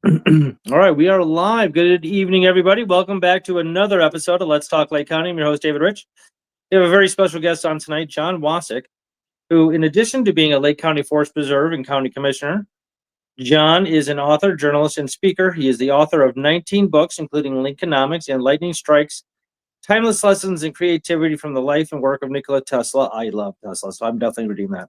All right, we are live. Good evening, everybody. Welcome back to another episode of Let's Talk Lake County. I'm your host, David Rich. We have a very special guest on tonight, John Wasik, who, in addition to being a Lake County Forest Preserve and County Commissioner, John is an author, journalist, and speaker. He is the author of 19 books, including Lincolnomics and Lightning Strikes, Timeless Lessons in Creativity from the Life and Work of Nikola Tesla. I love Tesla, so I'm definitely reading that.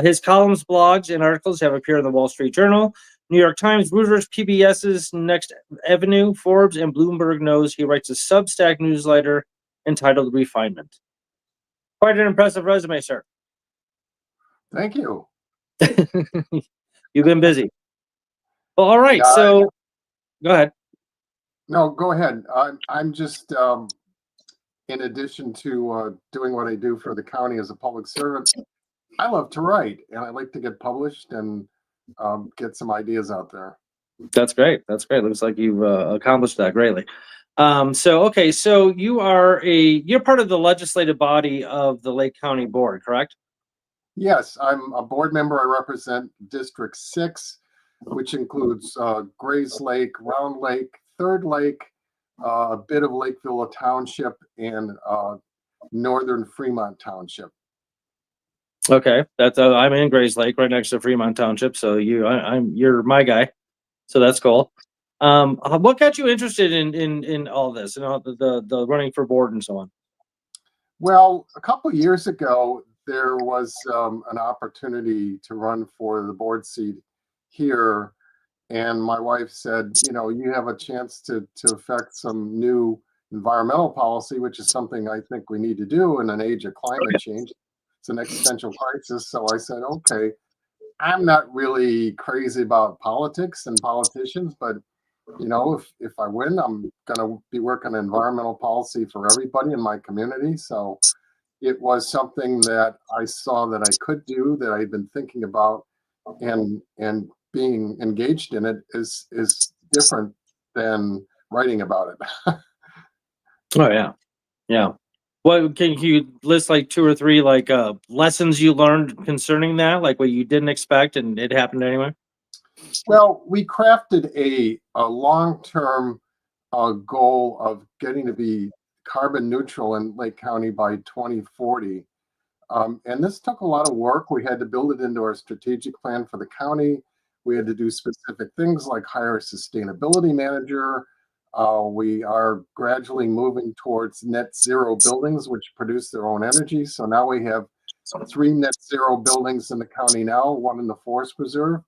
His columns, blogs, and articles have appeared in the Wall Street Journal, New York Times, Reuters, PBS's Next Avenue, Forbes, and Bloomberg Knows. He writes a Substack newsletter entitled Refinement. Quite an impressive resume, sir. Thank you. You've been busy. Well, all right. Yeah, So, go ahead. No, go ahead. I'm just, in addition to doing what I do for the county as a public servant, I love to write, and I like to get published and get some ideas out there. That's great. That's great. Looks like you've accomplished that greatly. So you're part of the legislative body of the Lake County Board, correct? Yes, I'm a board member. I represent District 6, which includes Grays Lake, Round Lake, Third Lake, a bit of Lakeville Township, and northern Fremont Township. Okay, that's I'm in Grays Lake, right next to Fremont Township. So you're my guy. So that's cool. What got you interested in all this and all the running for board and so on? Well, a couple of years ago, there was an opportunity to run for the board seat here, and my wife said, you have a chance to affect some new environmental policy, which is something I think we need to do in an age of climate change. It's an existential crisis. So I said, okay, I'm not really crazy about politics and politicians, but if I win, I'm going to be working on environmental policy for everybody in my community. So it was something that I saw that I could do, that I'd been thinking about, and being engaged in it is different than writing about it. Oh yeah. What can you list like 2 or 3 lessons you learned concerning that, like what you didn't expect and it happened anyway? Well, we crafted a long-term goal of getting to be carbon neutral in Lake County by 2040. And this took a lot of work. We had to build it into our strategic plan for the county. We had to do specific things like hire a sustainability manager. We are gradually moving towards net zero buildings, which produce their own energy. So now we have 3 net zero buildings in the county now, 1 in the forest preserve.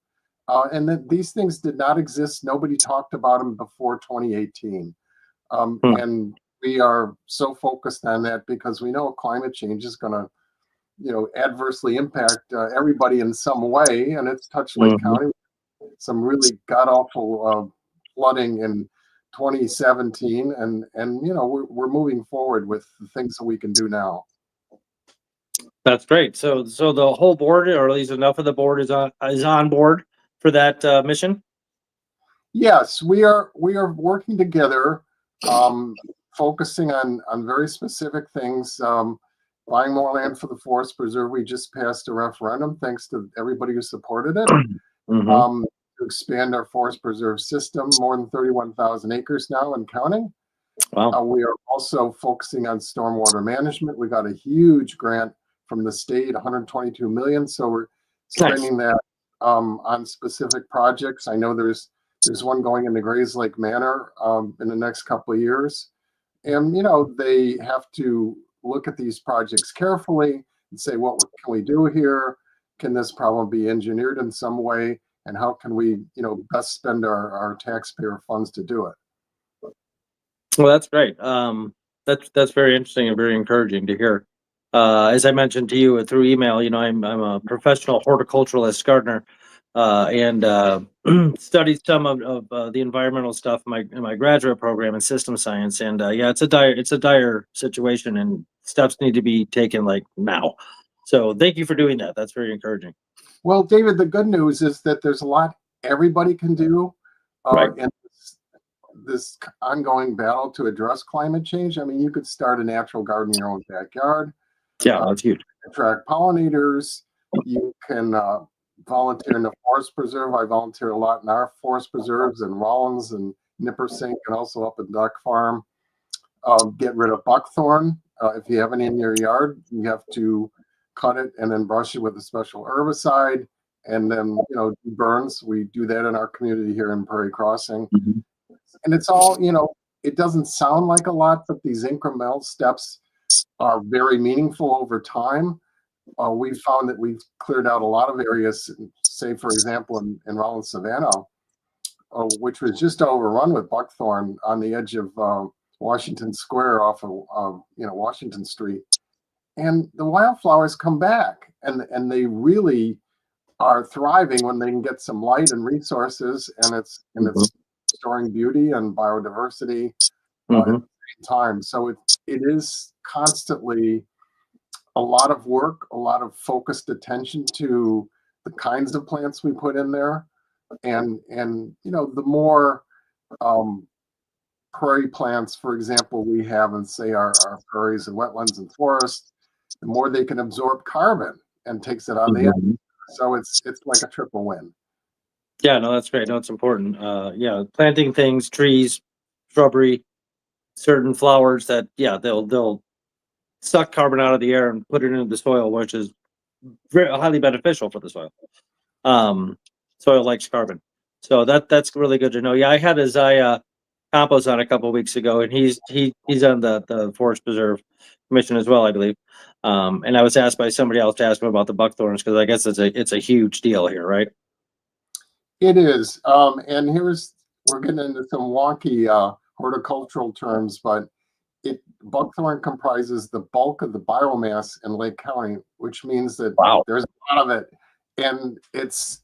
And these things did not exist. Nobody talked about them before 2018. And we are so focused on that because we know climate change is going to, adversely impact everybody in some way. And it's touched Lake County. Some really god-awful flooding in 2017. And we're moving forward with the things that we can do now. That's great. So the whole board, or at least enough of the board, is on board for that mission? Yes, we are working together, focusing on very specific things. Buying more land for the forest preserve. We just passed a referendum, thanks to everybody who supported it, to expand our forest preserve system, more than 31,000 acres now and counting. Wow. We are also focusing on stormwater management. We got a huge grant from the state, 122 million. So we're spending that on specific projects. I know there's one going in the Grays Lake Manor in the next couple of years. And, they have to look at these projects carefully and say, what can we do here? Can this problem be engineered in some way? And how can we, best spend our taxpayer funds to do it? Well, that's great. That's very interesting and very encouraging to hear. As I mentioned to you through email, I'm a professional horticulturalist gardener, and studied some of the environmental stuff in my graduate program in system science. And it's a dire situation, and steps need to be taken like now. So thank you for doing that. That's very encouraging. Well, David, the good news is that there's a lot everybody can do in this ongoing battle to address climate change. I mean, you could start a natural garden in your own backyard. Yeah, that's huge. Attract pollinators. You can volunteer in the forest preserve. I volunteer a lot in our forest preserves in Rollins and Nippersink, and also up at Duck Farm. Get rid of buckthorn. If you have any in your yard, you have to cut it and then brush it with a special herbicide. And then, do burns. We do that in our community here in Prairie Crossing. Mhm. And it's all, it doesn't sound like a lot, but these incremental steps are very meaningful over time. We've found that we've cleared out a lot of areas, say, for example, in Rollins Savannah, which was just overrun with buckthorn on the edge of Washington Square off of Washington Street, and the wildflowers come back, and they really are thriving when they can get some light and resources, and it's restoring beauty and biodiversity at the same time. So it is constantly a lot of work, a lot of focused attention to the kinds of plants we put in there, and the more prairie plants, for example, we have in, say, our prairies and wetlands and forests, the more they can absorb carbon and takes it on the end. So it's like a triple win. Yeah, no, that's great. No, it's important. Planting things, trees, shrubbery, certain flowers that, they'll suck carbon out of the air and put it into the soil, which is very highly beneficial for the soil. Soil likes carbon, so that's really good to know. Yeah, I had Isaiah Campos on a couple of weeks ago, and he's on the Forest Preserve Commission as well, I believe. And I was asked by somebody else to ask him about the buckthorns, because I guess it's a huge deal here, right? It is, and we're getting into some wonky horticultural terms, but buckthorn comprises the bulk of the biomass in Lake County, which means that there's a lot of it, and it's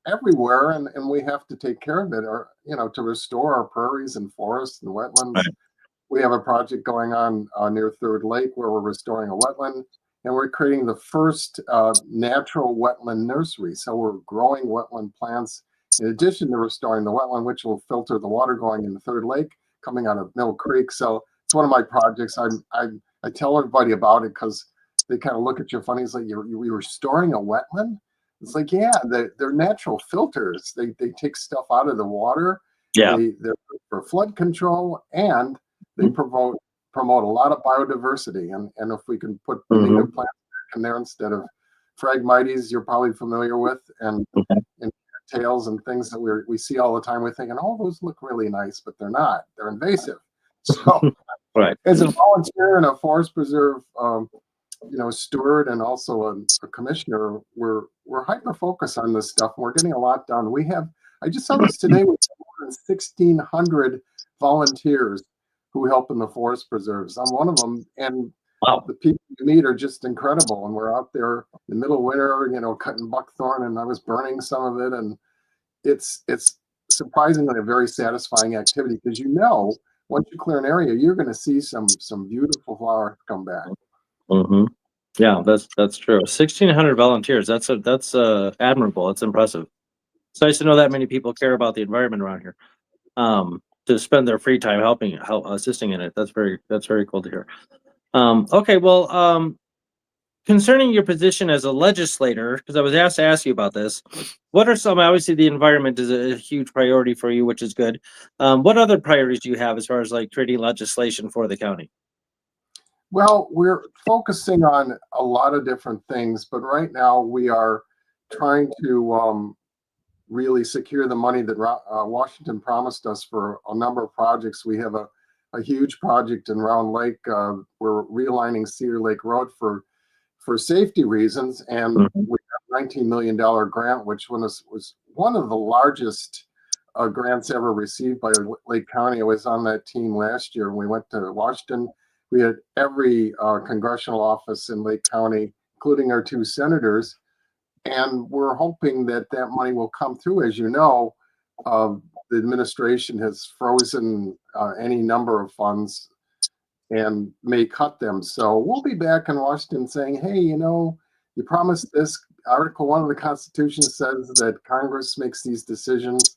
everywhere, and we have to take care of it, or to restore our prairies and forests and wetlands. Right. We have a project going on near Third Lake where we're restoring a wetland, and we're creating the first natural wetland nursery. So we're growing wetland plants in addition to restoring the wetland, which will filter the water going into Third Lake coming out of Mill Creek. So it's one of my projects. I tell everybody about it because they kind of look at you funny. It's like, you're restoring a wetland? It's like, yeah, they're natural filters. They take stuff out of the water. Yeah. They're for flood control, and they promote a lot of biodiversity. And if we can put the native plants back in there instead of Phragmites, you're probably familiar with, and tails and things that we see all the time, we're thinking, oh, those look really nice, but they're not. They're invasive. So right. As a volunteer and a forest preserve steward and also a commissioner, we're hyper focused on this stuff. We're getting a lot done. I just saw this today, we have more than 1,600 volunteers who help in the forest preserves. I'm one of them, and the people you meet are just incredible. And we're out there in the middle of winter, cutting buckthorn, and I was burning some of it, and it's surprisingly a very satisfying activity, because once you clear an area, you're going to see some beautiful flowers come back. Yeah, that's true. 1,600 volunteers. That's admirable. It's impressive. It's nice to know that many people care about the environment around here. To spend their free time assisting in it. That's very cool to hear. Okay, well, concerning your position as a legislator, because I was asked to ask you about this, what are some? Obviously, the environment is a huge priority for you, which is good. What other priorities do you have as far as like creating legislation for the county? Well, we're focusing on a lot of different things, but right now we are trying to really secure the money that Washington promised us for a number of projects. We have a huge project in Round Lake. We're realigning Cedar Lake Road for safety reasons, and we have a $19 million grant, which was one of the largest grants ever received by Lake County. I was on that team last year. We went to Washington. We had every congressional office in Lake County, including our 2 senators, and we're hoping that money will come through. As you know, the administration has frozen any number of funds and may cut them. So we'll be back in Washington saying, hey, you promised this. Article 1 of the Constitution says that Congress makes these decisions,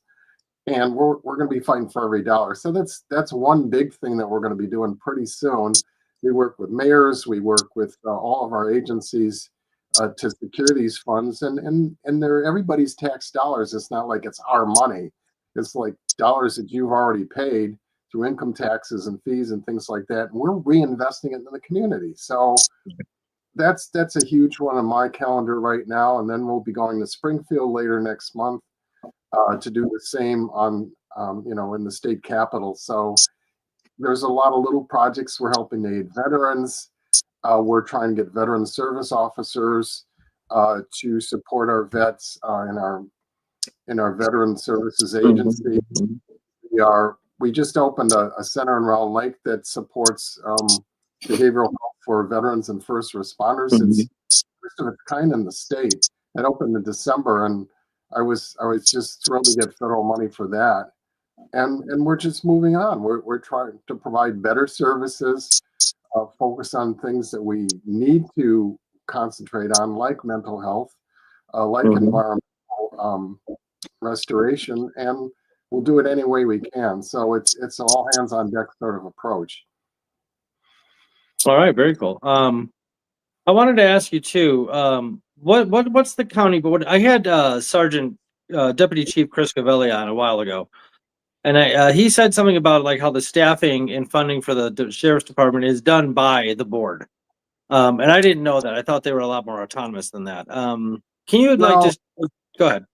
and we're going to be fighting for every dollar. So that's one big thing that we're going to be doing pretty soon. We work with mayors. We work with all of our agencies to secure these funds, and they're everybody's tax dollars. It's not like it's our money. It's like dollars that you've already paid through income taxes and fees and things like that. And we're reinvesting it in the community. So that's a huge one on my calendar right now. And then we'll be going to Springfield later next month to do the same on in the state capitol. So there's a lot of little projects we're helping to aid veterans. We're trying to get veteran service officers to support our vets in our veteran services agency. We just opened a center in Round Lake that supports behavioral health for veterans and first responders. It's first of its kind in the state. It opened in December, and I was just thrilled to get federal money for that. And we're just moving on. We're trying to provide better services, focus on things that we need to concentrate on, like mental health, like environmental restoration, and we'll do it any way we can. So it's all hands on deck sort of approach. All right, very cool. I wanted to ask you too. What's the county board? I had Sergeant Deputy Chief Chris Cavelli on a while ago, and he said something about like how the staffing and funding for the sheriff's department is done by the board. And I didn't know that. I thought they were a lot more autonomous than that. Can you just go ahead?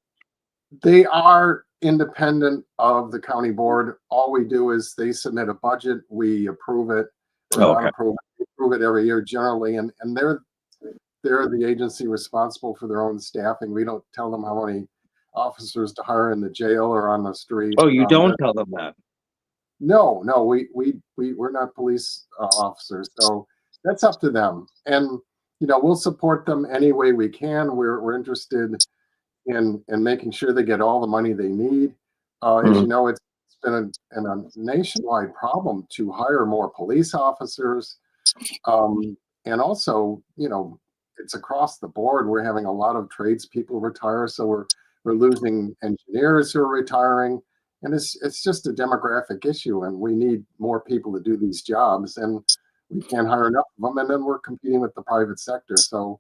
They are independent of the county board. All we do is they submit a budget, we approve it or not approve it. We approve it every year generally, and they're the agency responsible for their own staffing. We don't tell them how many officers to hire in the jail or on the street. Oh, you don't tell them that? No, we're not police officers, so that's up to them. And we'll support them any way we can. We're interested in making sure they get all the money they need. As you know, it's been a nationwide problem to hire more police officers, and also it's across the board. We're having a lot of tradespeople retire, so we're losing engineers who are retiring, and it's just a demographic issue, and we need more people to do these jobs, and we can't hire enough of them, and then we're competing with the private sector. So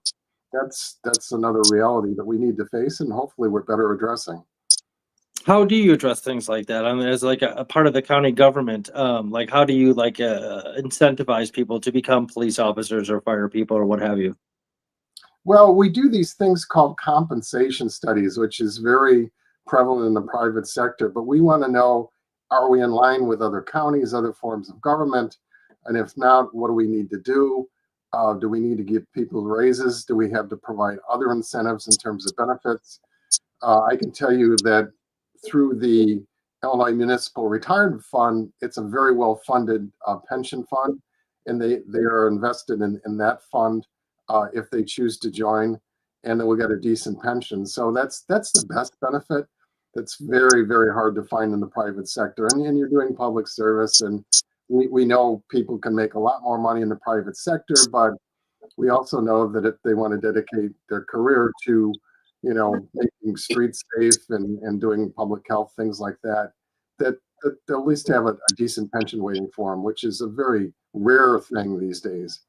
that's another reality that we need to face, and hopefully we're better addressing. How do you address things like that? I mean, as like a part of the county government, like how do you incentivize people to become police officers or fire people or what have you? Well, we do these things called compensation studies, which is very prevalent in the private sector, but we want to know, are we in line with other counties, other forms of government? And if not, what do we need to do? Do we need to give people raises? Do we have to provide other incentives in terms of benefits? I can tell you that through the Illinois Municipal Retirement Fund, it's a very well-funded pension fund, and they are invested in that fund if they choose to join, and then we'll get a decent pension. So that's the best benefit. That's very, very hard to find in the private sector. And you're doing public service, and we know people can make a lot more money in the private sector, but we also know that if they want to dedicate their career to, making streets safe and doing public health, things like that, that they'll at least have a decent pension waiting for them, which is a very rare thing these days.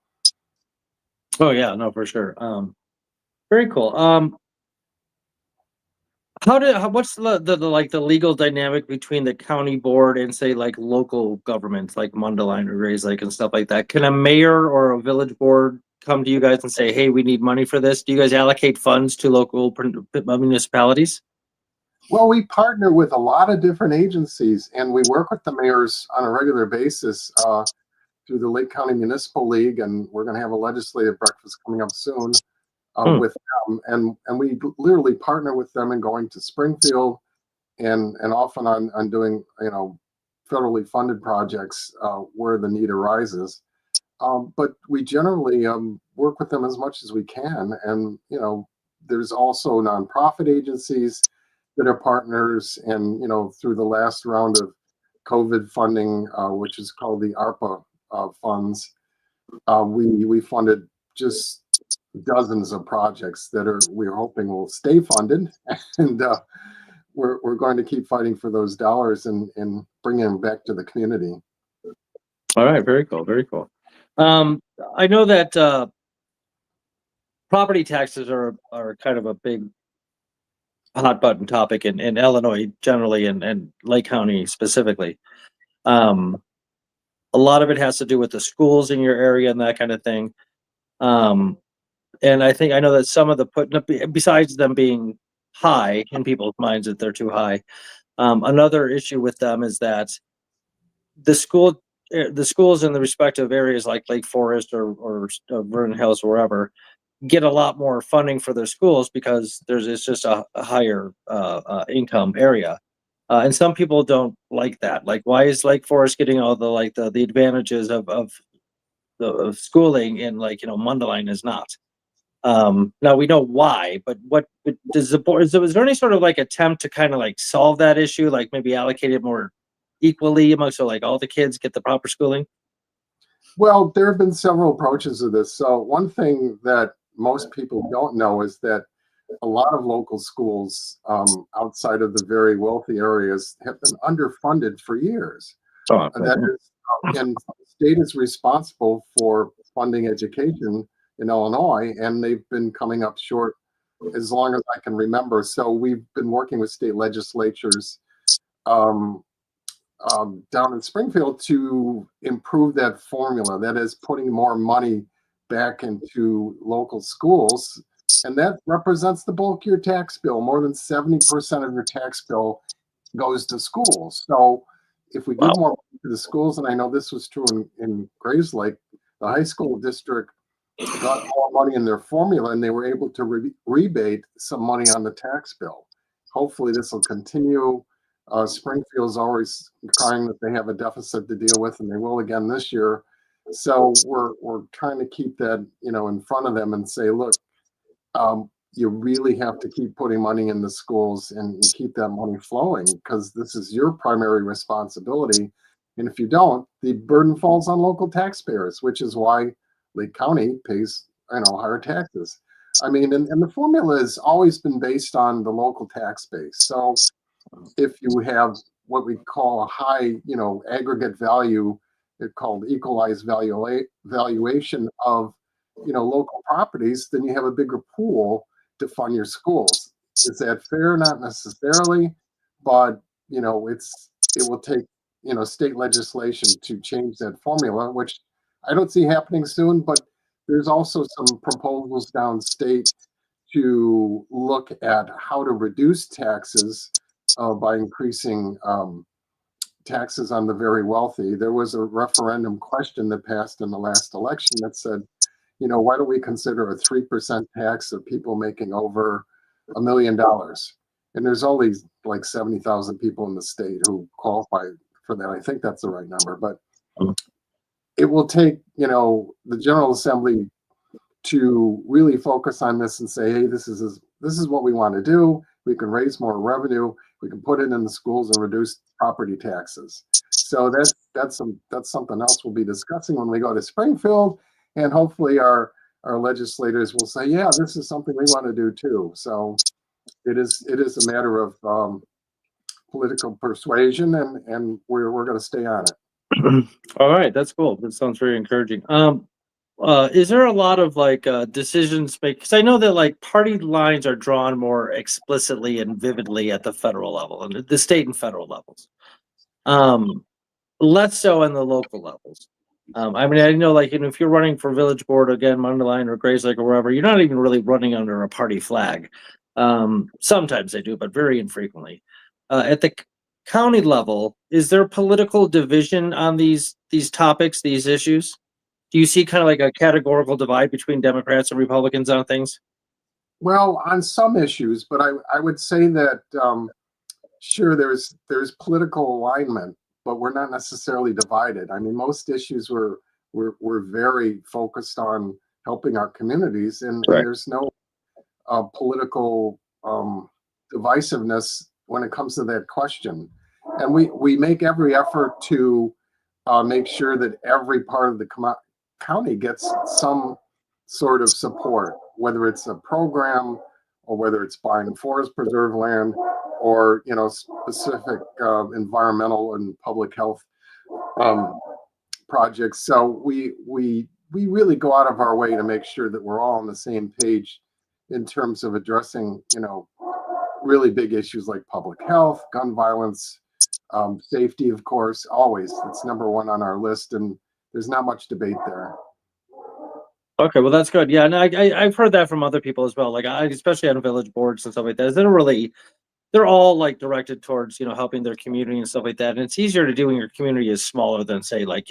Oh yeah, no, for sure. Very cool. What's the legal dynamic between the county board and say like local governments like Mundelein or Gray's Lake and stuff like that? Can a mayor or a village board come to you guys and say, hey, we need money for this? Do you guys allocate funds to local municipalities? Well, we partner with a lot of different agencies, and we work with the mayors on a regular basis through the Lake County Municipal League, and we're going to have a legislative breakfast coming up soon with them, and we literally partner with them in going to Springfield and often on doing federally funded projects where the need arises. But we generally work with them as much as we can, and there's also nonprofit agencies that are partners, and through the last round of COVID funding, which is called the ARPA funds, we funded just dozens of projects that we're hoping will stay funded, and we're going to keep fighting for those dollars and bringing them back to the community. All right, very cool, very cool. I know that property taxes are kind of a big hot button topic in Illinois generally and Lake County specifically. Um, a lot of it has to do with the schools in your area and that kind of thing. Um, and I know that some of the besides them being high in people's minds that they're too high. Another issue with them is that the school the schools in the respective areas like Lake Forest or Vernon Hills or wherever get a lot more funding for their schools because it's just a higher income area. And some people don't like that. Like, why is Lake Forest getting all the advantages of schooling and Mundelein is not? Now we know why, but what does the board? Is there any sort of like attempt to kind of like solve that issue, like maybe allocate it more equally amongst so like all the kids get the proper schooling? Well, there have been several approaches to this. So one thing that most people don't know is that a lot of local schools outside of the very wealthy areas have been underfunded for years. Oh, And that is, and the state is responsible for funding education in Illinois, and they've been coming up short as long as I can remember. So we've been working with state legislatures um, down in Springfield to improve that formula. That is putting more money back into local schools. And that represents the bulk of your tax bill. More than 70% of your tax bill goes to schools. So if we give wow. more money to the schools, and I know this was true in Grays Lake, the high school district got more money in their formula and they were able to rebate some money on the tax bill. Hopefully this will continue. Springfield's always crying that they have a deficit to deal with, and they will again this year. So we're trying to keep that in front of them and say, look, you really have to keep putting money in the schools and keep that money flowing because this is your primary responsibility. And if you don't, the burden falls on local taxpayers, which is why Lake County pays higher taxes. I mean, and the formula has always been based on the local tax base. So if you have what we call a high, aggregate value, it's called equalized valuation of, local properties, then you have a bigger pool to fund your schools. Is that fair? Not necessarily, but it will take state legislation to change that formula, which I don't see happening soon. But there's also some proposals downstate to look at how to reduce taxes by increasing taxes on the very wealthy. There was a referendum question that passed in the last election that said, why don't we consider a 3% tax of people making over $1 million? And there's only like 70,000 people in the state who qualify for that. I think that's the right number, but it will take, the General Assembly to really focus on this and say, hey, this is what we want to do. We can raise more revenue. We can put it in the schools and reduce property taxes. So that's something else we'll be discussing when we go to Springfield, and hopefully our legislators will say, yeah, this is something we want to do too. So it is a matter of political persuasion, and we're going to stay on it. All right, that's cool. That sounds very encouraging. Is there a lot of decisions made? Because I know that like party lines are drawn more explicitly and vividly at the federal level and the state and federal levels. Less so in the local levels. I mean, I know if you're running for village board again, Mundelein or Grays Lake or wherever, you're not even really running under a party flag. Sometimes they do, but very infrequently. At the county level, is there political division on these topics, these issues? Do you see kind of like a categorical divide between Democrats and Republicans on things? Well, on some issues, but I would say that sure, there's political alignment, but we're not necessarily divided. I mean, most issues we're very focused on helping our communities, and there's no political divisiveness when it comes to that question. And we make every effort to make sure that every part of the county gets some sort of support, whether it's a program or whether it's buying forest preserve land or specific environmental and public health projects. So we we really go out of our way to make sure that we're all on the same page in terms of addressing, really big issues like public health, gun violence, safety, of course, always. It's number one on our list, and there's not much debate there. Okay, well that's good. Yeah, and I've heard that from other people as well. Like especially on village boards and stuff like that. They're all like directed towards helping their community and stuff like that. And it's easier to do when your community is smaller than say like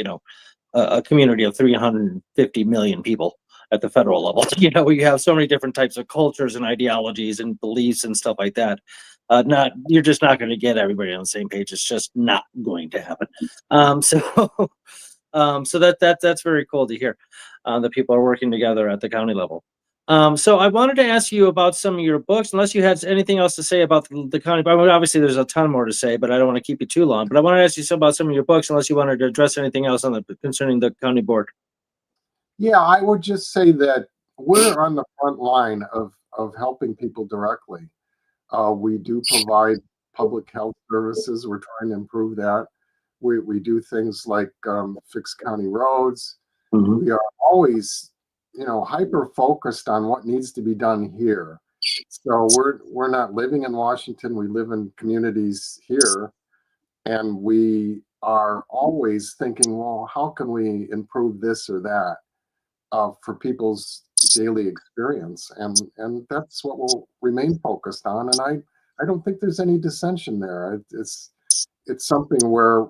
a community of 350 million people at the federal level. Where you have so many different types of cultures and ideologies and beliefs and stuff like that. Not You're just not going to get everybody on the same page. It's just not going to happen. So so that's very cool to hear that people are working together at the county level. So I wanted to ask you about some of your books, unless you had anything else to say about the county. I mean, obviously, there's a ton more to say, but I don't want to keep you too long. But I want to ask you about some of your books, unless you wanted to address anything else concerning the county board. Yeah, I would just say that we're on the front line of helping people directly. We do provide public health services. We're trying to improve that. We do things like fix county roads. Mm-hmm. We are always, hyper focused on what needs to be done here. So we're not living in Washington. We live in communities here, and we are always thinking, well, how can we improve this or that for people's daily experience? And that's what we'll remain focused on. And I don't think there's any dissension there. It's something where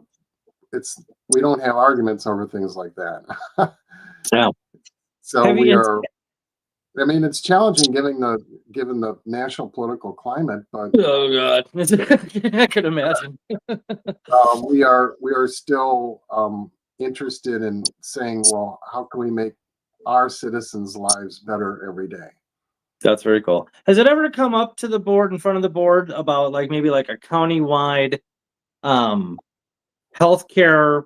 we don't have arguments over things like that. Yeah. So we are. I mean, it's challenging given the national political climate, but oh god, I can imagine. we are still interested in saying, well, how can we make our citizens' lives better every day? That's very cool. Has it ever come up to the board, in front of the board, about like maybe like a countywide healthcare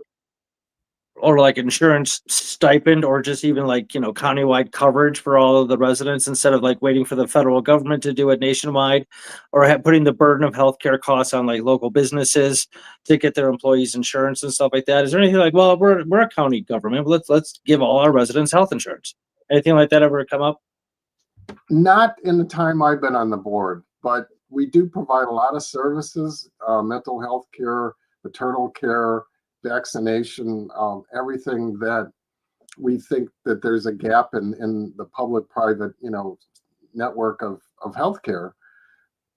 or like insurance stipend, or just even like countywide coverage for all of the residents, instead of like waiting for the federal government to do it nationwide, or putting the burden of healthcare costs on like local businesses to get their employees insurance and stuff like that? Is there anything like, well, we're a county government, let's give all our residents health insurance? Anything like that ever come up? Not in the time I've been on the board, but we do provide a lot of services: mental health care, maternal care, vaccination, everything that we think that there's a gap in the public-private, network of healthcare.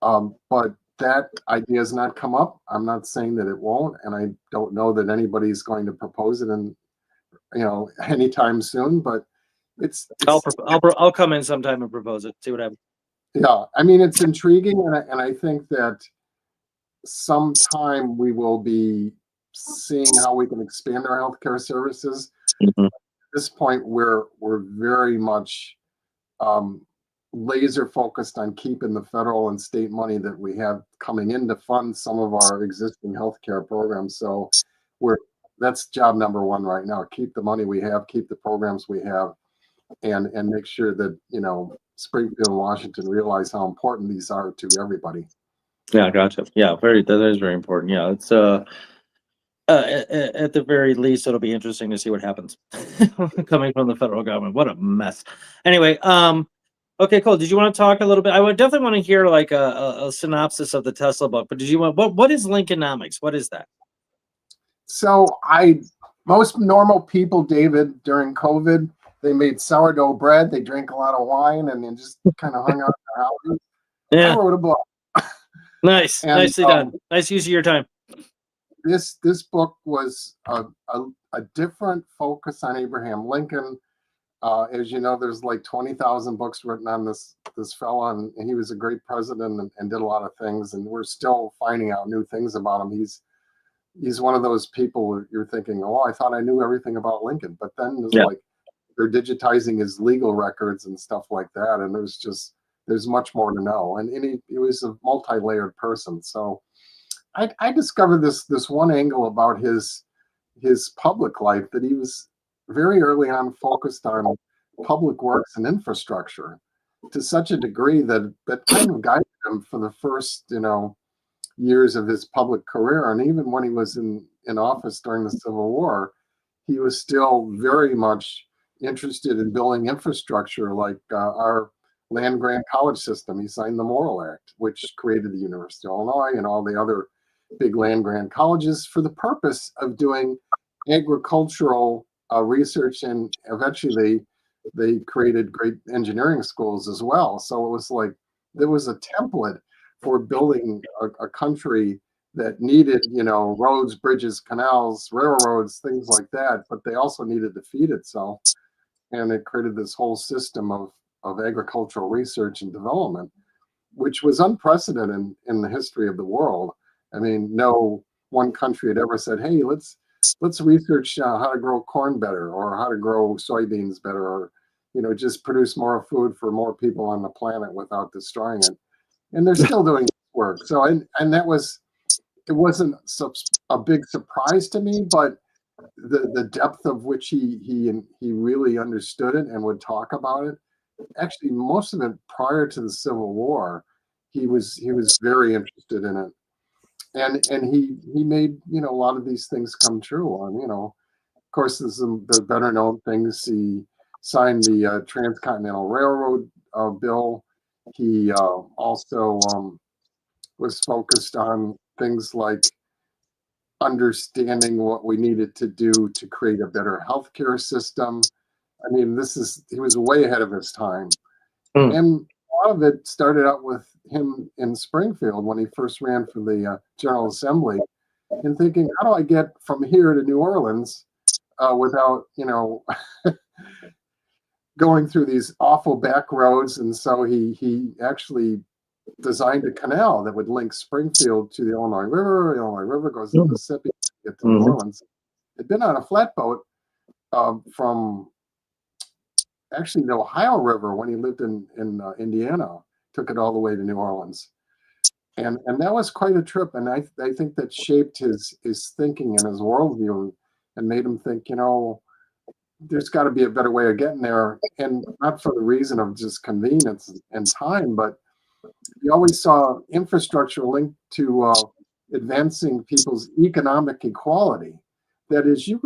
But that idea has not come up. I'm not saying that it won't, and I don't know that anybody's going to propose it in, anytime soon. But I'll come in sometime and propose it. See what happens. Yeah, I mean, it's intriguing, and I think that sometime we will be seeing how we can expand our healthcare services. Mm-hmm. At this point, we're very much laser focused on keeping the federal and state money that we have coming in to fund some of our existing healthcare programs. So that's job number one right now: keep the money we have, keep the programs we have, and make sure that Springfield and Washington realize how important these are to everybody. Yeah, gotcha. Yeah, that is very important. Yeah, it's at the very least, it'll be interesting to see what happens coming from the federal government. What a mess. Anyway, okay, cool. Did you want to talk a little bit? I would definitely want to hear like a synopsis of the Tesla book. But did you want what is Lincolnomics? What is that? So most normal people, David, during COVID, they made sourdough bread, they drank a lot of wine, and then just kind of hung out in their houses. Yeah. I wrote a book. Nice. Nicely done. Nice use of your time. This book was a different focus on Abraham Lincoln. As you know, there's like 20,000 books written on this fella, and he was a great president and did a lot of things, and we're still finding out new things about him. He's one of those people where you're thinking, oh, I thought I knew everything about Lincoln, but then there's like they're digitizing his legal records and stuff like that, and there's much more to know. And he was a multi-layered person. So I discovered this one angle about his public life, that he was very early on focused on public works and infrastructure to such a degree that kind of guided him for the first years of his public career. And even when he was in office during the Civil War, he was still very much interested in building infrastructure like our land grant college system. He signed the Morrill Act, which created the University of Illinois and all the other big land grant colleges for the purpose of doing agricultural research, and eventually they created great engineering schools as well. So it was like there was a template for building a country that needed, roads, bridges, canals, railroads, things like that, but they also needed to feed itself. And it created this whole system of agricultural research and development, which was unprecedented in the history of the world. I mean, no one country had ever said, "Hey, let's research how to grow corn better, or how to grow soybeans better, or just produce more food for more people on the planet without destroying it." And they're still doing work. So, and that was, it wasn't a big surprise to me, but the depth of which he really understood it and would talk about it. Actually, most of it prior to the Civil War, he was very interested in it, and he made a lot of these things come true. And of course, there's the better known things. He signed the Transcontinental Railroad bill. He also was focused on things like understanding what we needed to do to create a better healthcare system. I mean, he was way ahead of his time. Hmm. And a lot of it started out with him in Springfield when he first ran for the General Assembly, and thinking, how do I get from here to New Orleans without, going through these awful back roads? And so he actually designed a canal that would link Springfield to the Illinois River. The Illinois River goes to the Mississippi to get to New Orleans. It'd been on a flatboat from actually the Ohio River when he lived in Indiana. Took it all the way to New Orleans, and that was quite a trip. And I think that shaped his thinking and his worldview, and made him think, there's got to be a better way of getting there, and not for the reason of just convenience and time, but he always saw infrastructure linked to advancing people's economic equality. That is, you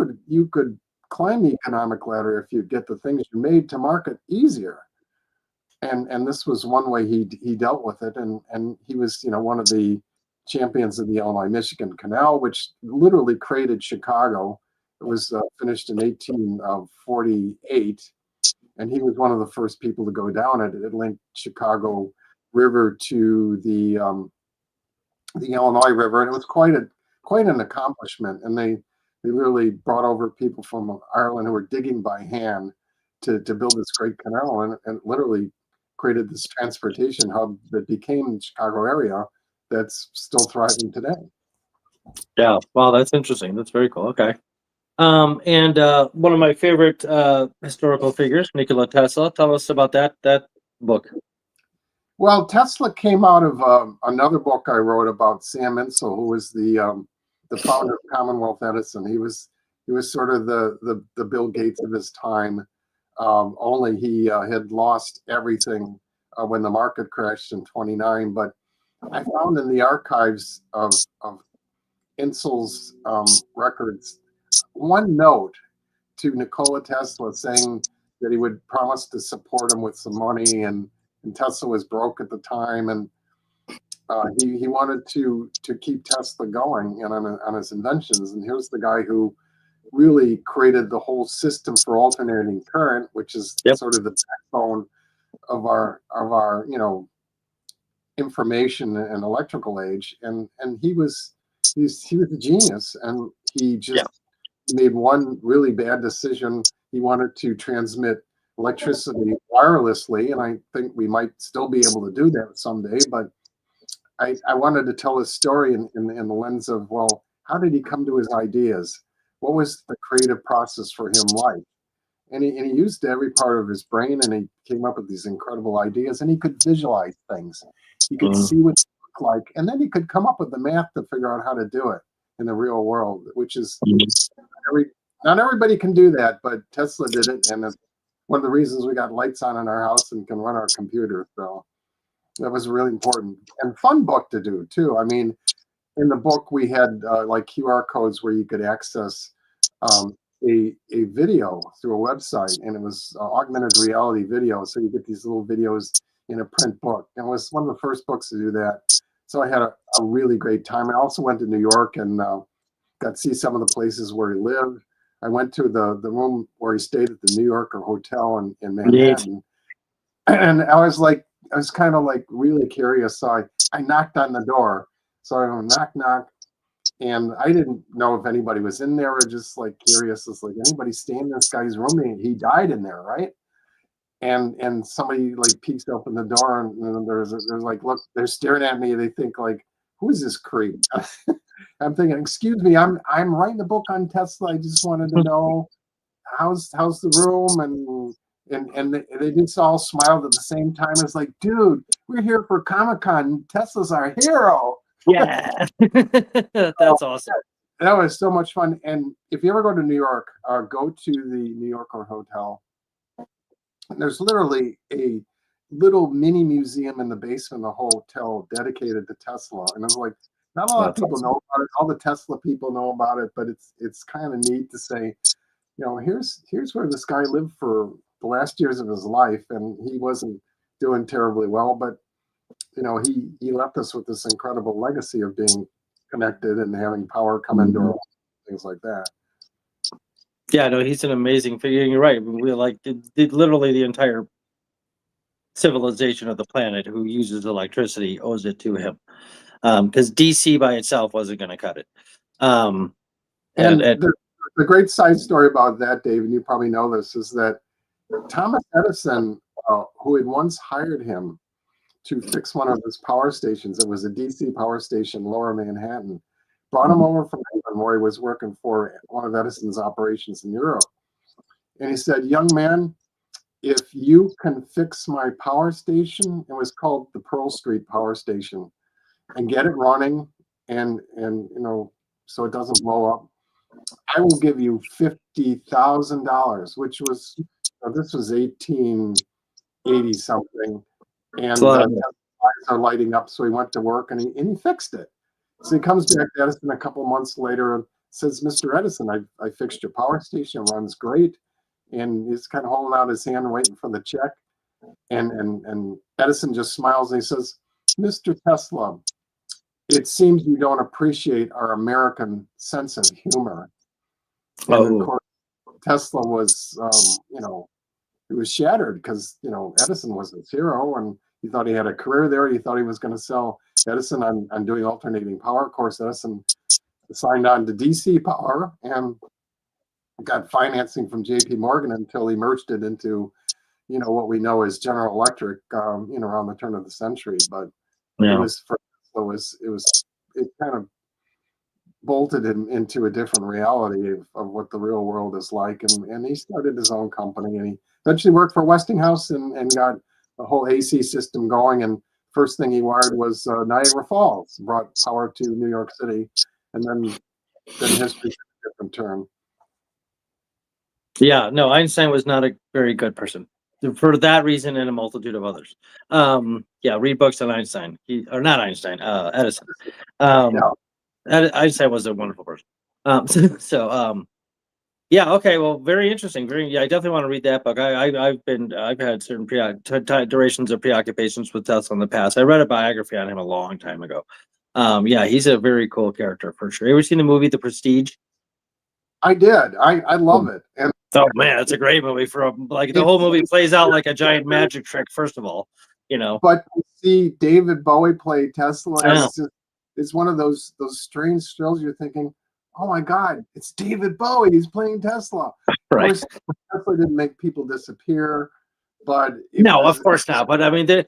could climb the economic ladder if you get the things you made to market easier. And this was one way he dealt with it. And he was one of the champions of the Illinois-Michigan Canal, which literally created Chicago. It was finished in 1848, and he was one of the first people to go down it. It linked Chicago River to the Illinois River, and it was quite an accomplishment. And they literally brought over people from Ireland who were digging by hand to build this great canal, and literally created this transportation hub that became the Chicago area that's still thriving today. Yeah, wow, that's interesting. That's very cool. Okay. And one of my favorite historical figures, Nikola Tesla. Tell us about that book. Well, Tesla came out of another book I wrote about Sam Insel, who was the founder of Commonwealth Edison. He was sort of the Bill Gates of his time. Only he had lost everything when the market crashed in '29. But I found in the archives of Insel's records one note to Nikola Tesla saying that he would promise to support him with some money, and Tesla was broke at the time, and he wanted to keep Tesla going and on his inventions. And here's the guy who really created the whole system for alternating current, which is sort of the backbone of our information and electrical age. And he was a genius, and he just made one really bad decision. He wanted to transmit electricity wirelessly, and I think we might still be able to do that someday. But I wanted to tell his story in the lens of, well, how did he come to his ideas? What was the creative process for him like? And he used every part of his brain, and he came up with these incredible ideas, and he could visualize things. He could see what it looked like, and then he could come up with the math to figure out how to do it in the real world, which is not everybody can do that, but Tesla did it, and it's one of the reasons we got lights on in our house and can run our computer. So that was really important and fun book to do too. I mean, in the book we had like QR codes where you could access a video through a website, and it was augmented reality video. So you get these little videos in a print book. And it was one of the first books to do that. So I had a really great time. I also went to New York and got to see some of the places where he lived. I went to the room where he stayed at the New Yorker Hotel in Manhattan. And I was kind of like really curious. So I knocked on the door. So I go knock, knock. And I didn't know if anybody was in there, or just like curious. It's like, anybody staying in this guy's room? He died in there, right? And somebody like peeks open the door, and there's like, look, they're staring at me. They think like, who is this creep? I'm thinking, excuse me, I'm writing a book on Tesla. I just wanted to know how's the room, and they just all smiled at the same time. It's like, dude, we're here for Comic-Con. Tesla's our hero. Yeah. That's awesome. That was so much fun. And if you ever go to New York, go to the New Yorker Hotel. There's literally a little mini museum in the basement of the hotel dedicated to Tesla. And it's like, not a lot of people know about it. All the Tesla people know about it, but it's kind of neat to say, here's where this guy lived for the last years of his life, and he wasn't doing terribly well, but he left us with this incredible legacy of being connected and having power come into our lives, things like that. Yeah, no, he's an amazing figure. You're right. We literally the entire civilization of the planet who uses electricity owes it to him. Because DC by itself wasn't going to cut it. And the great side story about that, Dave, and you probably know this, is that Thomas Edison, who had once hired him to fix one of his power stations, it was a DC power station, Lower Manhattan, brought him over from England where he was working for one of Edison's operations in Europe. And he said, young man, if you can fix my power station, it was called the Pearl Street Power Station, and get it running and so it doesn't blow up, I will give you $50,000, which was, this was 1880 something. And the lights are lighting up. So he went to work and he fixed it. So he comes back to Edison a couple months later and says, Mr. Edison, I fixed your power station, it runs great. And he's kind of holding out his hand, waiting for the check. And Edison just smiles and he says, Mr. Tesla, it seems you don't appreciate our American sense of humor. And of course, Tesla was, he was shattered because, Edison was his hero and he thought he had a career there. He thought he was going to sell Edison on doing alternating power. Of course, Edison signed on to DC power and got financing from JP Morgan until he merged it into, what we know as General Electric, around the turn of the century. But it kind of bolted him into a different reality of what the real world is like. And he started his own company, and he eventually worked for Westinghouse and got the whole AC system going. And first thing he wired was Niagara Falls, brought power to New York City, and then history took a different turn. Yeah, no, Einstein was not a very good person for that reason and a multitude of others. Read books on Einstein. Edison. Einstein was a wonderful person. Okay, well, very interesting. I definitely want to read that book. I've had certain durations of preoccupations with Tesla in the past. I read a biography on him a long time ago. He's a very cool character for sure. You ever seen the movie The Prestige? I did. I love it. And oh man, it's a great movie. The whole movie plays out like a giant magic trick. First of all, But to see David Bowie play Tesla, it's one of those strange thrills. You're thinking, oh my God, it's David Bowie. He's playing Tesla. Right. Of course, Tesla didn't make people disappear, but of course not. But I mean,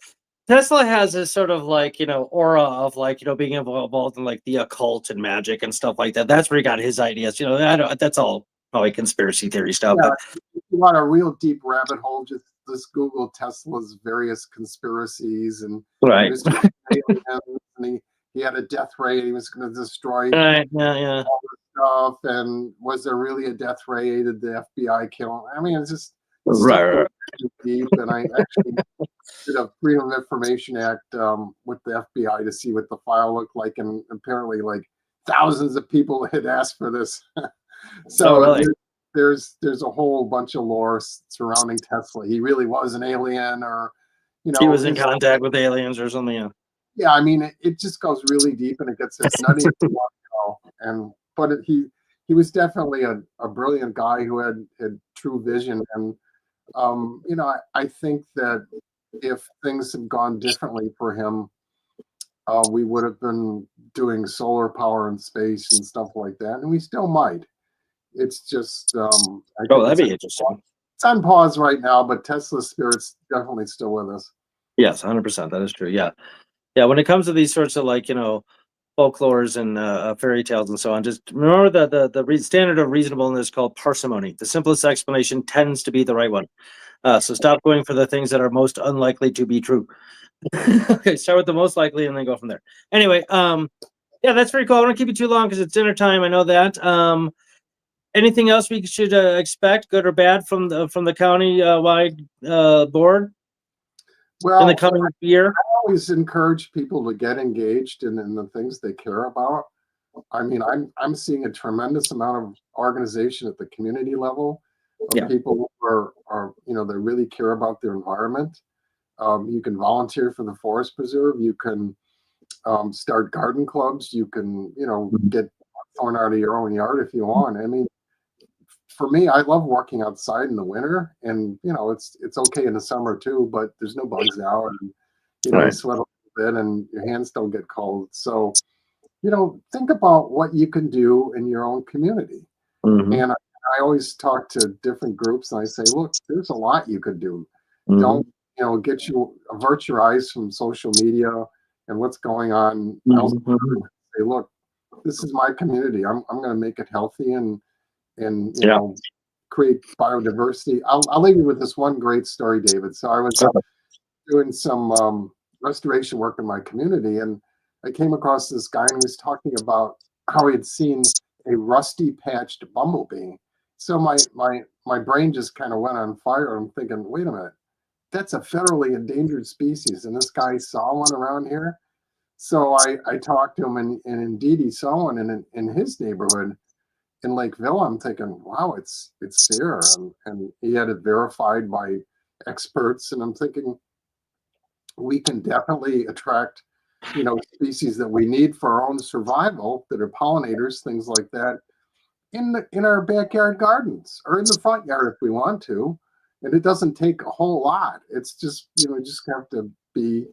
Tesla has this sort of aura of being involved in the occult and magic and stuff like that. That's where he got his ideas. That's all probably conspiracy theory stuff. Yeah, if you want a real deep rabbit hole, just Google Tesla's various conspiracies and right. And he had a death ray and he was going to destroy all the stuff. And was there really a death ray? Did the FBI kill him? I mean, it's right. Deep. And I actually did a Freedom of Information Act with the FBI to see what the file looked like, and apparently thousands of people had asked for this. So really? there's a whole bunch of lore surrounding Tesla. He really was an alien, or He was in contact with aliens or something. Yeah. yeah. I mean, it just goes really deep, and it gets as nutty as you want to go. And but he was definitely a brilliant guy who had true vision. And I think that if things had gone differently for him, we would have been doing solar power in space and stuff like that, and we still might. It's just I think that'd be interesting. it's on pause right now, but Tesla's spirit's definitely still with us. Yes, 100%. That is true. Yeah, yeah. When it comes to these sorts of folklores and fairy tales and so on, just remember the standard of reasonableness called parsimony. The simplest explanation tends to be the right one. So stop going for the things that are most unlikely to be true. Okay, start with the most likely and then go from there. Anyway, yeah, that's very cool. I don't want to keep you too long because it's dinner time. I know that. Anything else we should expect, good or bad, from the county wide board in the coming year? I always encourage people to get engaged in the things they care about. I mean, I'm seeing a tremendous amount of organization at the community level of people who are they really care about their environment. You can volunteer for the forest preserve. You can start garden clubs. You can get thorn out of your own yard if you want. I mean, for me, I love working outside in the winter, and it's okay in the summer too. But there's no bugs out, and you sweat a little bit, and your hands don't get cold. So think about what you can do in your own community. And I always talk to different groups, and I say, look, there's a lot you could do. Don't avert your eyes from social media and what's going on elsewhere. Say, look, this is my community. I'm going to make it healthy and create biodiversity. I'll leave you with this one great story, David. So I was doing some restoration work in my community, and I came across this guy, and he was talking about how he had seen a rusty patched bumblebee. So my brain just kind of went on fire. I'm thinking, wait a minute, that's a federally endangered species, and this guy saw one around here. So I talked to him, and indeed he saw one in his neighborhood in Lakeville. I'm thinking, wow, it's there, and he had it verified by experts. And I'm thinking, we can definitely attract species that we need for our own survival, that are pollinators, things like that, in our backyard gardens or in the front yard if we want to. And it doesn't take a whole lot. It's just you just have to be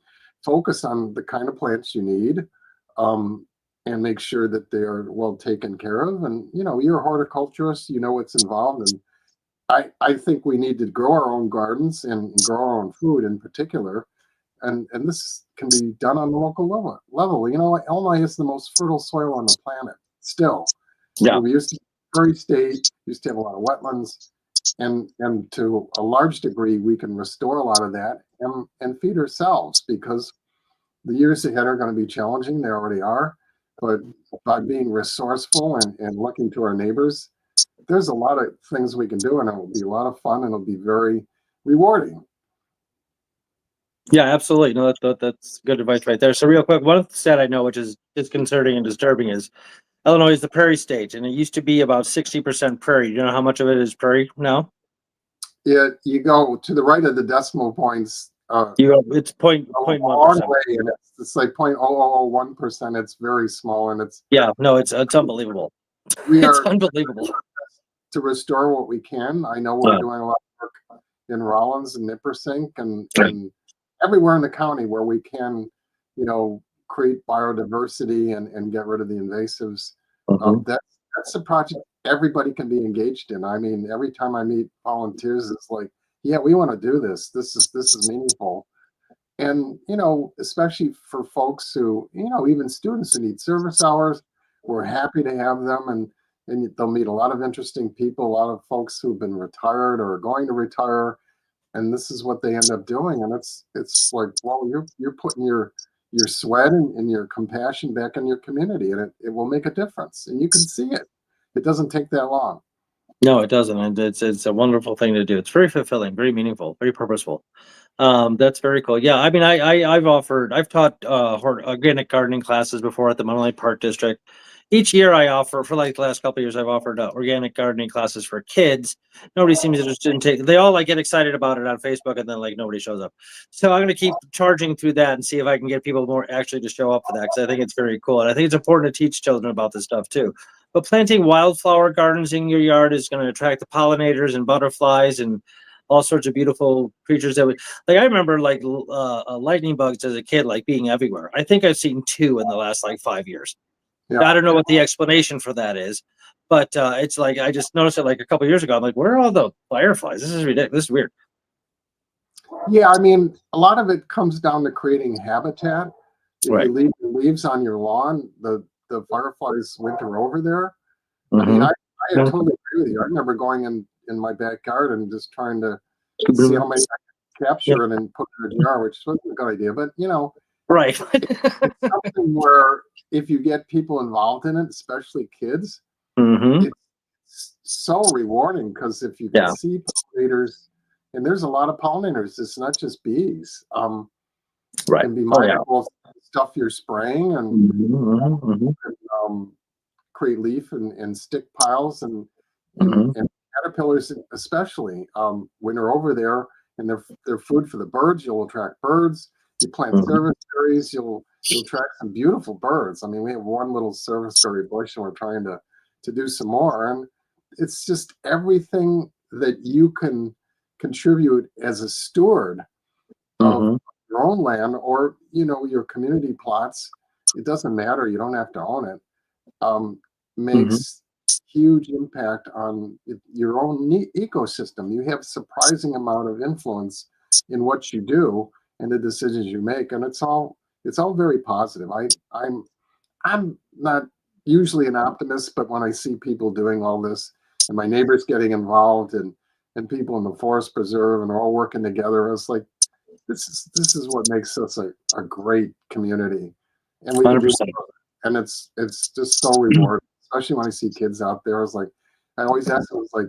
focused on the kind of plants you need, and make sure that they are well taken care of. And you're a horticulturist, what's involved. And I think we need to grow our own gardens and grow our own food in particular. And this can be done on the local level. Illinois is the most fertile soil on the planet still. Yeah. We used to be a prairie state, used to have a lot of wetlands, and to a large degree we can restore a lot of that and feed ourselves, because the years ahead are going to be challenging. They already are. But by being resourceful and looking to our neighbors, there's a lot of things we can do, and it will be a lot of fun, and it'll be very rewarding. Yeah, absolutely. No, that's good advice right there. So real quick, one stat I know, which is disconcerting and disturbing, is Illinois is the prairie state, and it used to be about 60% prairie. Do you know how much of it is prairie now? Yeah, you go to the right of the decimal points. It's 0.1%. It's like 0.0001%. It's very small, and it's it's unbelievable. It's unbelievable to restore what we can. I know we're doing a lot of work in Rollins and Nippersink and everywhere in the county where we can, create biodiversity and get rid of the invasives. That's a project everybody can be engaged in. I mean, every time I meet volunteers, it's like, yeah, we want to do this. This is meaningful. And, especially for folks who, even students who need service hours, we're happy to have them, and they'll meet a lot of interesting people, a lot of folks who've been retired or are going to retire, and this is what they end up doing. And it's like, well, you're putting your sweat and your compassion back in your community, and it will make a difference, and you can see it. It doesn't take that long. No, it doesn't, and it's a wonderful thing to do. It's very fulfilling, very meaningful, very purposeful. That's very cool. Yeah, I mean, I've taught organic gardening classes before at the Monterey Park District. each year I offer, for like the last couple of years, I've offered organic gardening classes for kids. Nobody seems interested in taking. They all like get excited about it on Facebook, and then like nobody shows up. So I'm going to keep charging through that and see if I can get people more actually to show up for that, because I think it's very cool, and I think it's important to teach children about this stuff too. But planting wildflower gardens in your yard is going to attract the pollinators and butterflies and all sorts of beautiful creatures that we like. I remember like lightning bugs as a kid, like being everywhere. I think I've seen 2 in the last like 5 years. Yeah. I don't know what the explanation for that is, but it's like I just noticed it like a couple of years ago. I'm like, where are all the fireflies? This is ridiculous. This is weird. Yeah, I mean, a lot of it comes down to creating habitat. If Right. you leave the leaves on your lawn, the fireflies winter over there. I mean, Mhm. I totally agree with you. I remember going in my backyard and just trying to see how many I could capture and then put in a jar, which wasn't a good idea. But Right. it's something where if you get people involved in it, especially kids, Mhm. it's so rewarding, because if you can Yeah. see pollinators, and there's a lot of pollinators, it's not just bees. Right. Can be Oh yeah. mindful of stuff you're spraying, and Mhm. Mhm. create leaf and stick piles, and Mhm. caterpillars especially, when they're over there and they're food for the birds. You'll attract birds. You plant Mhm. service berries, you'll attract some beautiful birds. I mean, we have one little service berry bush, and we're trying to do some more. And it's just everything that you can contribute as a steward of Mhm. your own land, or your community plots. It doesn't matter. You don't have to own it. Um, Mhm. Makes huge impact on your own ecosystem. You have surprising amount of influence in what you do and the decisions you make, and it's all very positive. I'm not usually an optimist, but when I see people doing all this and my neighbors getting involved, and people in the forest preserve, and they're all working together, it's like this is what makes us a great community, and we can do 100%. more. And it's just so rewarding, especially when I see kids out there. It's like I always ask them, it's like,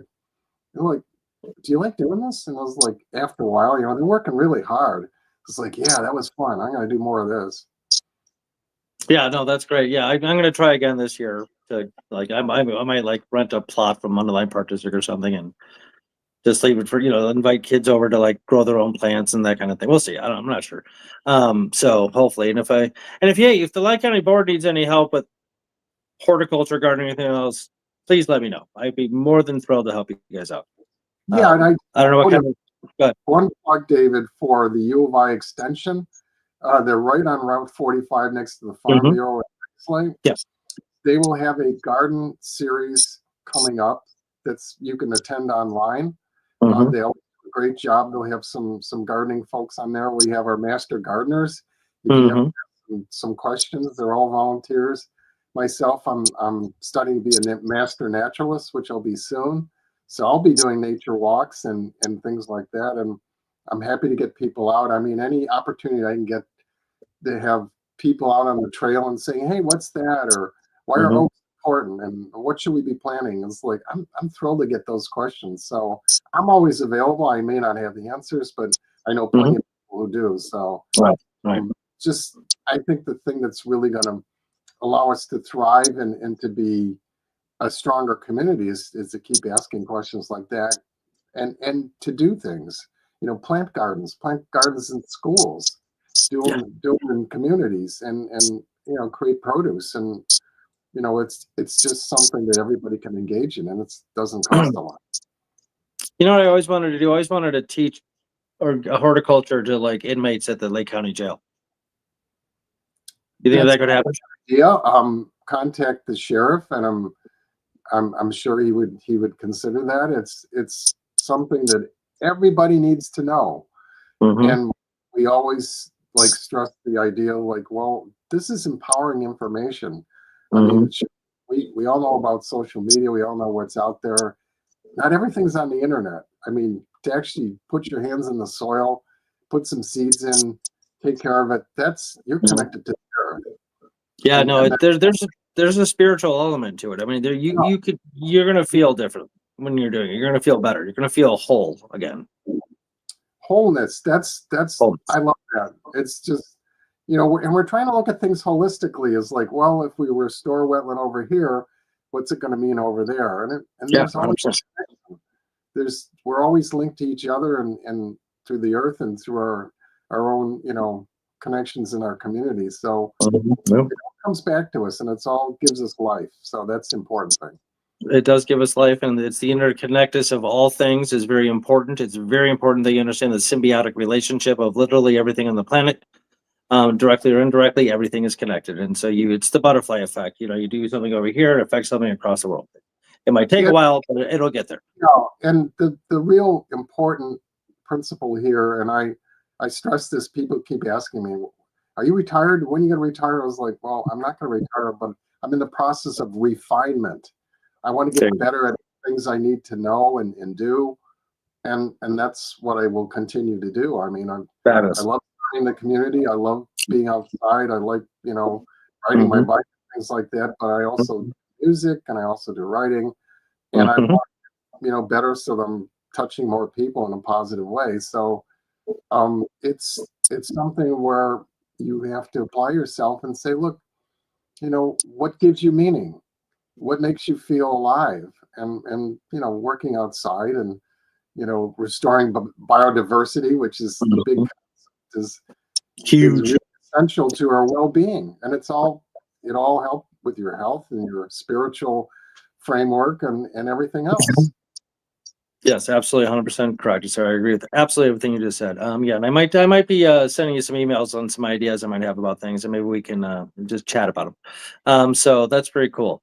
do you like doing this? And I was like, after a while, they're working really hard. It's like, yeah, that was fun. I'm gonna do more of this. Yeah, no, that's great. Yeah, I'm going to try again this year to like I might like rent a plot from Underline Park District or something and just leave it for invite kids over to like grow their own plants and that kind of thing. We'll see. I'm not sure. So hopefully, and if the Lake County Board needs any help with horticulture, gardening, anything else, please let me know. I'd be more than thrilled to help you guys out. Yeah, and I don't know what kind of. But one plug, David, for the U of I extension. They're right on Route 45 next to the Farm Mhm. Bureau at Slate. Yes. They will have a garden series coming up that's you can attend online. Mhm. They'll do a great job. They'll have some gardening folks on there. We have our master gardeners. If you have Mhm. some questions, they're all volunteers. Myself, I'm studying to be a master naturalist, which I'll be soon. So I'll be doing nature walks and things like that. And I'm happy to get people out. I mean, any opportunity I can get to have people out on the trail and saying, "Hey, what's that?" or "Why are Mhm. oaks important?" and "What should we be planting?" It's like I'm thrilled to get those questions. So I'm always available. I may not have the answers, but I know plenty Mhm. of people who do. So Right. Right. just I think the thing that's really going to allow us to thrive and to be a stronger community is to keep asking questions like that, and to do things. Plant gardens in schools, Yeah. do them in communities, and create produce. And it's just something that everybody can engage in, and it doesn't cost a lot. You know what I always wanted to do? I always wanted to teach or horticulture to like inmates at the Lake County Jail. You think That's that could happen? yeah. Contact the sheriff, and I'm sure he would consider that. It's something that everybody needs to know. Mhm. And we always like stress the idea, like, well, this is empowering information. I mean, Mhm. we all know about social media. We all know what's out there. Not everything's on the internet. I mean, to actually put your hands in the soil, put some seeds in, take care of it. You're Mhm. connected to the earth. Yeah, And, no, and that, there's a spiritual element to it. I mean, you're gonna feel different when you're doing it. You're gonna feel better. You're gonna feel whole again. wholeness. That's Wholeness. I love that. It's just and we're trying to look at things holistically. As like, well, if we restore wetland over here, what's it going to mean over there? And Yeah, there's always we're always linked to each other and through the earth and through our own connections in our communities. So it comes back to us, and it's all gives us life. So that's the important thing. It does give us life, and it's the interconnectedness of all things is very important. It's very important that you understand the symbiotic relationship of literally everything on the planet, directly or indirectly, everything is connected. And so it's the butterfly effect. You do something over here, it affects something across the world. It might take a while, but it'll get there. And the real important principle here, and I stress this, people keep asking me, are you retired? When are you going to retire? I was like, well, I'm not going to retire, but I'm in the process of refinement. I want to get better at things I need to know and do. And that's what I will continue to do. I mean, I love serving the community. I love being outside. I like, riding my bike, things like that. But I also do music, and I also do writing. And I want, better, so that I'm touching more people in a positive way. So it's something where you have to apply yourself and say, look, what gives you meaning? What makes you feel alive? And working outside and restoring biodiversity, which is the big concept, is really essential to our well-being. And it all helps with your health and your spiritual framework and everything else. Yes, absolutely, 100% correct. Sorry, I agree with absolutely everything you just said. Yeah, and I might be sending you some emails on some ideas I might have about things, and maybe we can just chat about them. So that's very cool.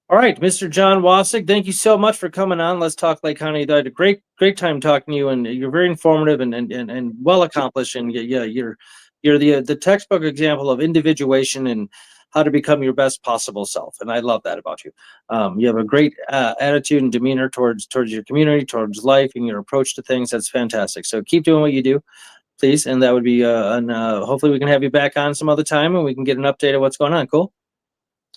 All right, Mr. John Wasik, thank you so much for coming on. Let's Talk Lake County. I had a great time talking to you, and you're very informative and well accomplished. And yeah, you're the textbook example of individuation and how to become your best possible self. And I love that about you. You have a great attitude and demeanor towards your community, towards life, and your approach to things. That's fantastic. So keep doing what you do, please. And that would be, hopefully we can have you back on some other time, and we can get an update of what's going on. Cool.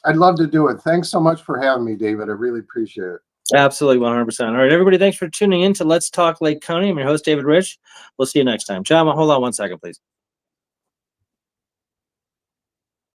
I'd love to do it. Thanks so much for having me, David. I really appreciate it. Absolutely, 100%. All right, everybody, thanks for tuning in to Let's Talk Lake County. I'm your host, David Rich. We'll see you next time. John, hold on one second, please.